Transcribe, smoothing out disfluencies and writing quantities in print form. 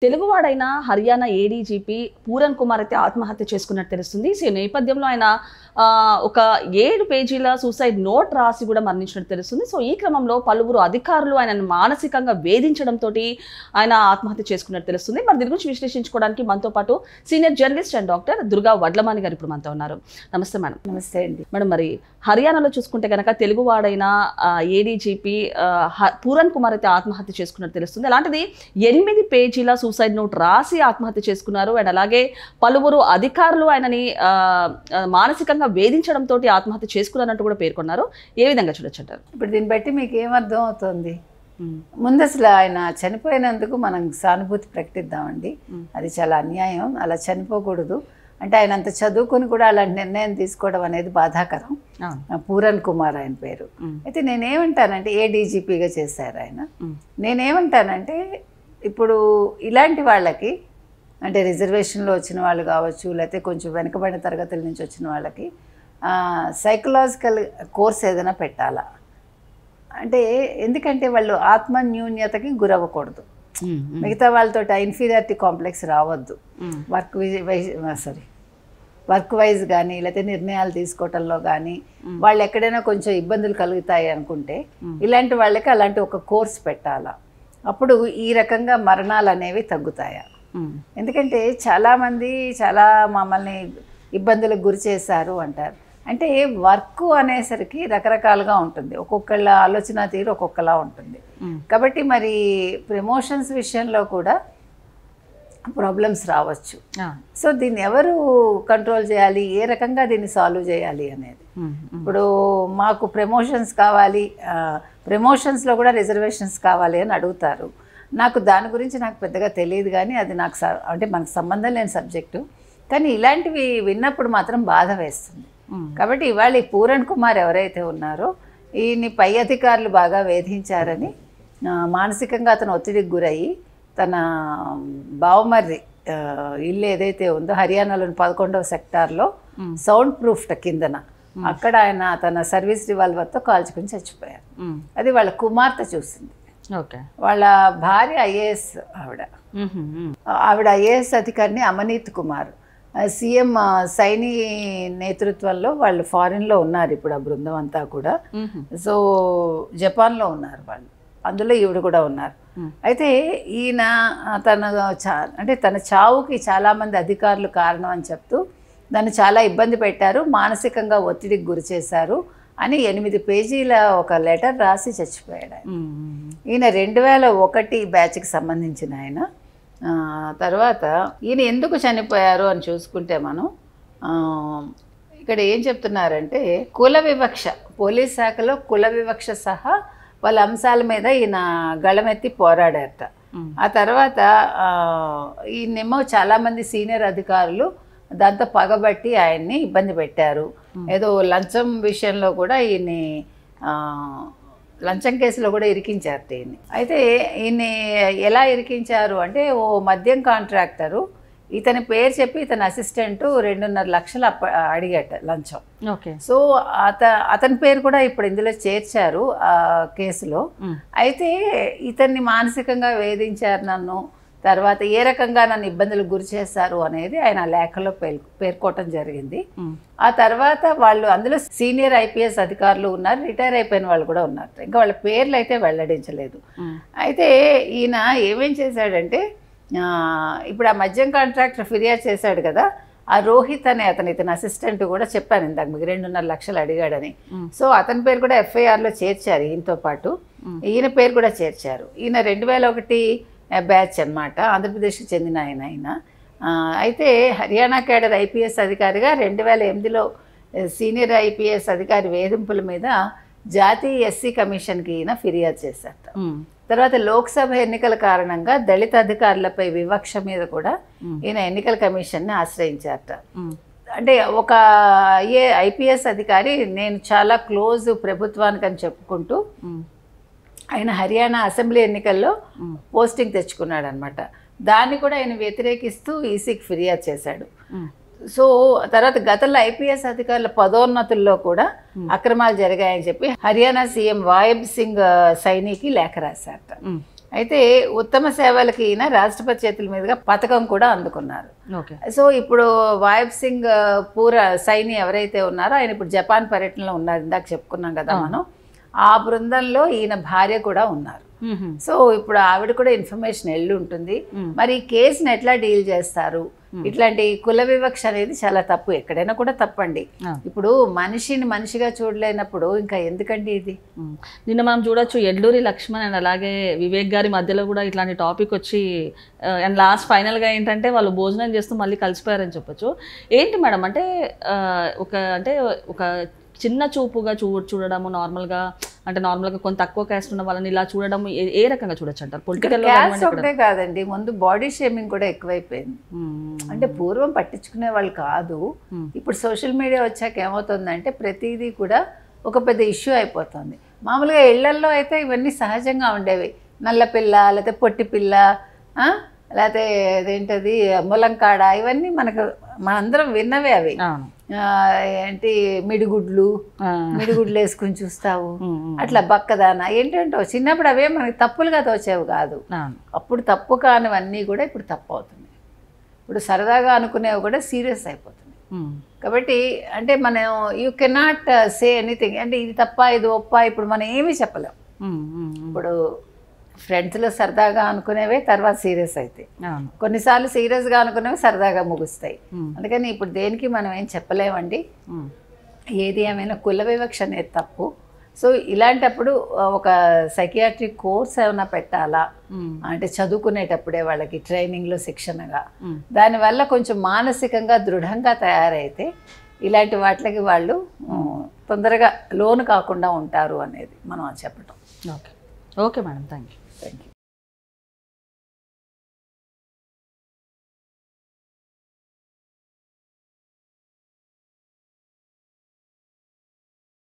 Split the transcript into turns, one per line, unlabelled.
తెలుగువాడైన Haryana ADGP Pooran Kumar అయితే ఆత్మహత్య చేసుకున్నట్టు తెలుస్తుంది. సో ఈ నేపథ్యంలో ఆయన ఒక 7 పేజీల సూసైడ్ నోట్ రాసి కూడా మరణించినట్టు తెలుస్తుంది. సో ఈ క్రమంలో పలువురు అధికారులు ఆయనను మానసికంగా వేధించడంతో ఆయన ఆత్మహత్య చేసుకున్నట్టు తెలుస్తుంది. మరి దీని గురించి విశ్లేషించుకోవడానికి మనతో పాటు senior journalist and doctor Durga Vadlamani గారు ఇప్పుడు మనతో ఉన్నారు. నమస్తే మేడం.
నమస్తే అండి
మేడం, మరి హర్యానాలో చూసుకుంటే కనుక తెలుగువాడైన ఏడీజీపీ పూరన్ కుమార్ అయితే ఆత్మహత్య చేసుకున్నట్టు తెలుస్తుంది. అలాంటిది 8 పేజీల సూసైడ్ నోట్ రాసి ఆత్మహత్య చేసుకున్నారు. అండ్ అలాగే పలువురు అధికారులు ఆయనని మానసికంగా వేధించడంతో ఆత్మహత్య చేసుకున్నారంటూ కూడా పేర్కొన్నారు. ఏ విధంగా చూడొచ్చు అంటారు?
ఇప్పుడు దీన్ని బట్టి మీకు ఏమర్థం అవుతుంది? ముందు అసలు ఆయన చనిపోయినందుకు మనం సానుభూతి ప్రకటిద్దామండి. అది చాలా అన్యాయం, అలా చనిపోకూడదు. అంటే ఆయన అంత చదువుకుని కూడా అలాంటి నిర్ణయం తీసుకోవడం అనేది బాధాకరం. పూరన్ కుమార్ ఆయన పేరు. అయితే నేనేమంటానంటే ఏడీజీపీగా చేశారు ఆయన. నేనేమంటానంటే ఇప్పుడు ఇలాంటి వాళ్ళకి, అంటే రిజర్వేషన్లో వచ్చిన వాళ్ళు కావచ్చు, లేకపోతే కొంచెం వెనుకబడిన తరగతుల నుంచి వచ్చిన వాళ్ళకి సైకలాజికల్ కోర్స్ ఏదైనా పెట్టాలా అంటే, ఎందుకంటే వాళ్ళు ఆత్మన్యూన్యతకి గురవ్వకూడదు. మిగతా వాళ్ళతో ఇన్ఫీరియారిటీ కాంప్లెక్స్ రావద్దు. వర్క్ వైజ్ కానీ లేకపోతే నిర్ణయాలు తీసుకోవటంలో కానీ వాళ్ళు ఎక్కడైనా కొంచెం ఇబ్బందులు కలుగుతాయి అనుకుంటే ఇలాంటి వాళ్ళకి అలాంటి ఒక కోర్స్ పెట్టాలా. అప్పుడు ఈ రకంగా మరణాలు అనేవి తగ్గుతాయా? ఎందుకంటే చాలామంది చాలా మమ్మల్ని ఇబ్బందులకు గురి చేశారు అంటారు. అంటే వర్క్ అనేసరికి రకరకాలుగా ఉంటుంది, ఒక్కొక్కళ్ళ ఆలోచన తీరు ఒక్కొక్కలా ఉంటుంది. కాబట్టి మరి ప్రమోషన్స్ విషయంలో కూడా ప్రాబ్లమ్స్ రావచ్చు. సో దీన్ని ఎవరు కంట్రోల్ చేయాలి, ఏ రకంగా దీన్ని సాల్వ్ చేయాలి అనేది. ఇప్పుడు మాకు ప్రమోషన్స్ కావాలి, ప్రమోషన్స్లో కూడా రిజర్వేషన్స్ కావాలి అని అడుగుతారు. నాకు దాని గురించి నాకు పెద్దగా తెలియదు, కానీ అది నాకు అంటే మనకు సంబంధం లేని సబ్జెక్టు. కానీ ఇలాంటివి విన్నప్పుడు మాత్రం బాధ వేస్తుంది. కాబట్టి ఇవాళ ఈ పూరన్ కుమార్ ఎవరైతే ఉన్నారో ఈయన్ని పై అధికారులు బాగా వేధించారని, మానసికంగా అతను ఒత్తిడికి గురయ్యి తన బావమర్రి ఇల్లు ఏదైతే ఉందో హర్యానాలోని 11వ సెక్టార్లో సౌండ్ ప్రూఫ్ కిందన అక్కడ ఆయన తన సర్వీస్ రివాల్వర్తో కాల్చుకుని చచ్చిపోయారు. అది వాళ్ళ కుమార్తె చూసింది. వాళ్ళ భార్య ఐఏఎస్, ఆవిడ ఐఏఎస్ అధికారిని అమనీత్ కుమార్. సీఎం సైని నేతృత్వంలో వాళ్ళు ఫారిన్లో ఉన్నారు ఇప్పుడు, ఆ బృందం అంతా కూడా. సో జపాన్లో ఉన్నారు వాళ్ళు, అందులో ఈవిడ కూడా ఉన్నారు. అయితే ఈయన అంటే తన చావుకి చాలామంది అధికారులు కారణం అని చెప్తూ దాన్ని చాలా ఇబ్బంది పెట్టారు, మానసికంగా ఒత్తిడికి గురి చేశారు అని 8 పేజీల ఒక లెటర్ రాసి చచ్చిపోయాడు ఆయన. ఈయన 2001 బ్యాచ్కి సంబంధించిన ఆయన. తర్వాత ఈయన ఎందుకు చనిపోయారు అని చూసుకుంటే మనం ఇక్కడ ఏం చెప్తున్నారంటే, కుల వివక్ష, పోలీస్ శాఖలో కుల వివక్ష సహా వాళ్ళ అంశాల మీద ఈయన గళమెత్తి పోరాడారట. ఆ తర్వాత ఈయనేమో చాలామంది సీనియర్ అధికారులు దాంతో పగబట్టి ఆయన్ని ఇబ్బంది పెట్టారు. ఏదో లంచం విషయంలో కూడా ఈయన్ని లంచం కేసులో కూడా ఇరికించారు ఈయన్ని. అయితే ఈయన్ని ఎలా ఇరికించారు అంటే, ఓ మద్యం కాంట్రాక్టరు ఇతని పేరు చెప్పి ఇతని అసిస్టెంట్ 2.5 లక్షలు అడిగట లంచం. సో అతని పేరు కూడా ఇప్పుడు ఇందులో చేర్చారు ఆ కేసులో. అయితే ఇతన్ని మానసికంగా వేధించారు నన్ను, తర్వాత ఏ రకంగా నన్ను ఇబ్బందులకు గురి చేశారు అనేది ఆయన లేఖలో పేర్కోవటం జరిగింది. ఆ తర్వాత వాళ్ళు అందులో సీనియర్ ఐపీఎస్ అధికారులు ఉన్నారు, రిటైర్ అయిపోయిన వాళ్ళు కూడా ఉన్నారు. ఇంకా వాళ్ళ పేర్లు అయితే వెల్లడించలేదు. అయితే ఈయన ఏమేం చేశాడంటే, ఇప్పుడు ఆ మద్యం కాంట్రాక్టర్ ఫిర్యాదు చేశాడు కదా, ఆ రోహిత్ అనే ఇతని అసిస్టెంట్ కూడా చెప్పాను ఇందాక మీకు 2.5 లక్షలు అడిగాడని. సో అతని పేరు కూడా ఎఫ్ఐఆర్లో చేర్చారు, ఈయనతో పాటు ఈయన పేరు కూడా చేర్చారు. ఈయన 2001 బ్యాచ్ అన్నమాట, ఆంధ్రప్రదేశ్కి చెందిన ఆయన. అయితే హర్యానా కేడర్ ఐపీఎస్ అధికారిగా 2008లో సీనియర్ ఐపీఎస్ అధికారి వేధింపుల మీద జాతీయ ఎస్సీ కమిషన్కి ఈయన ఫిర్యాదు చేశారట. తర్వాత లోక్సభ ఎన్నికల కారణంగా దళిత అధికారులపై వివక్ష మీద కూడా ఈయన ఎన్నికల కమిషన్ని ఆశ్రయించారట. అంటే ఒక ఐపీఎస్ అధికారి నేను చాలా క్లోజ్ ప్రభుత్వానికి అని చెప్పుకుంటూ ఆయన హర్యానా అసెంబ్లీ ఎన్నికల్లో పోస్టింగ్ తెచ్చుకున్నాడు అనమాట. దాన్ని కూడా ఆయన వ్యతిరేకిస్తూ ఈసీకి ఫిర్యాదు చేశాడు. సో తర్వాత గతంలో ఐపీఎస్ అధికారుల పదోన్నతుల్లో కూడా అక్రమాలు జరిగాయని చెప్పి హర్యానా సీఎం వాయబ్ సింగ్ సైనికి లేఖ రాశారట. అయితే ఉత్తమ సేవలకి ఈయన రాష్ట్రపతి చేతుల మీదుగా పథకం కూడా అందుకున్నారు.
ఓకే.
సో ఇప్పుడు వాయబ్ సింగ్ పూర సైని ఎవరైతే ఉన్నారో ఆయన ఇప్పుడు జపాన్ పర్యటనలో ఉన్నారు, ఇందాక చెప్పుకున్నాం కదా మనం. ఆ బృందంలో ఈయన భార్య కూడా ఉన్నారు. సో ఇప్పుడు ఆవిడ కూడా ఇన్ఫర్మేషన్ వెళ్ళి ఉంటుంది. మరి ఈ కేసుని ఎట్లా డీల్ చేస్తారు? ఇట్లాంటి కుల వివక్ష అనేది చాలా తప్పు, ఎక్కడైనా కూడా తప్పండి. ఇప్పుడు మనిషిని మనిషిగా చూడలేనప్పుడు ఇంకా ఎందుకండి ఇది?
నిన్న మనం చూడొచ్చు ఎడ్లూరి లక్ష్మణ్ అండ్ అలాగే వివేక్ గారి మధ్యలో కూడా ఇట్లాంటి టాపిక్ వచ్చి అండ్ లాస్ట్ ఫైనల్గా ఏంటంటే వాళ్ళు భోజనం చేస్తూ మళ్ళీ కలిసిపోయారని చెప్పొచ్చు. ఏంటి మేడం అంటే ఒక చిన్న చూపుగా చూడడము నార్మల్గా కొంత తక్కువ క్యాస్ట్ ఉన్న వాళ్ళని ఇలా చూడడం ఏ రకంగా చూడొచ్చు అంటారు? పొలిటికల్
ఒకటే కాదండి, ముందు బాడీ షేమింగ్ కూడా ఎక్కువైపోయింది. అంటే పూర్వం పట్టించుకునే వాళ్ళు కాదు, ఇప్పుడు సోషల్ మీడియా వచ్చాక ఏమవుతుందంటే ప్రతిదీ కూడా ఒక పెద్ద ఇష్యూ అయిపోతుంది. మామూలుగా ఇళ్లల్లో అయితే ఇవన్నీ సహజంగా ఉండేవి. నల్ల పిల్ల, లేకపోతే పొట్టి పిల్ల, లేకపోతే అదేంటది ములంకాడ, ఇవన్నీ మనందరం విన్నవే. అవి ఏంటి మిడిగుడ్లు వేసుకుని చూస్తావు, అట్లా బక్కదానా ఏంటంటో చిన్నప్పుడు అవే మనకి తప్పులుగా తోచేవి కాదు. అప్పుడు తప్పు కానివన్నీ కూడా ఇప్పుడు తప్పు అవుతున్నాయి. ఇప్పుడు సరదాగా అనుకునేవి కూడా సీరియస్ అయిపోతున్నాయి. కాబట్టి అంటే మనం యూ కెనాట్ సే ఎనీథింగ్, అంటే ఇది తప్ప ఇది ఒప్ప ఇప్పుడు మనం ఏమీ చెప్పలేం. ఇప్పుడు ఫ్రెండ్స్లో సరదాగా అనుకునేవే తర్వాత సీరియస్ అవుతాయి, కొన్నిసార్లు సీరియస్గా అనుకునేవి సరదాగా ముగుస్తాయి. అందుకని ఇప్పుడు దేనికి మనం ఏం చెప్పలేమండి. ఏది ఏమైనా కుల వివక్ష అనేది తప్పు. సో ఇలాంటప్పుడు ఒక సైకియాట్రిక్ కోర్స్ ఏమైనా పెట్టాలా అంటే చదువుకునేటప్పుడే వాళ్ళకి ట్రైనింగ్లో శిక్షణగా, దానివల్ల కొంచెం మానసికంగా దృఢంగా తయారైతే ఇలాంటి వాటికి వాళ్ళు తొందరగా లోను కాకుండా ఉంటారు అనేది మనం చెప్పటం.
Okay madam, thank you.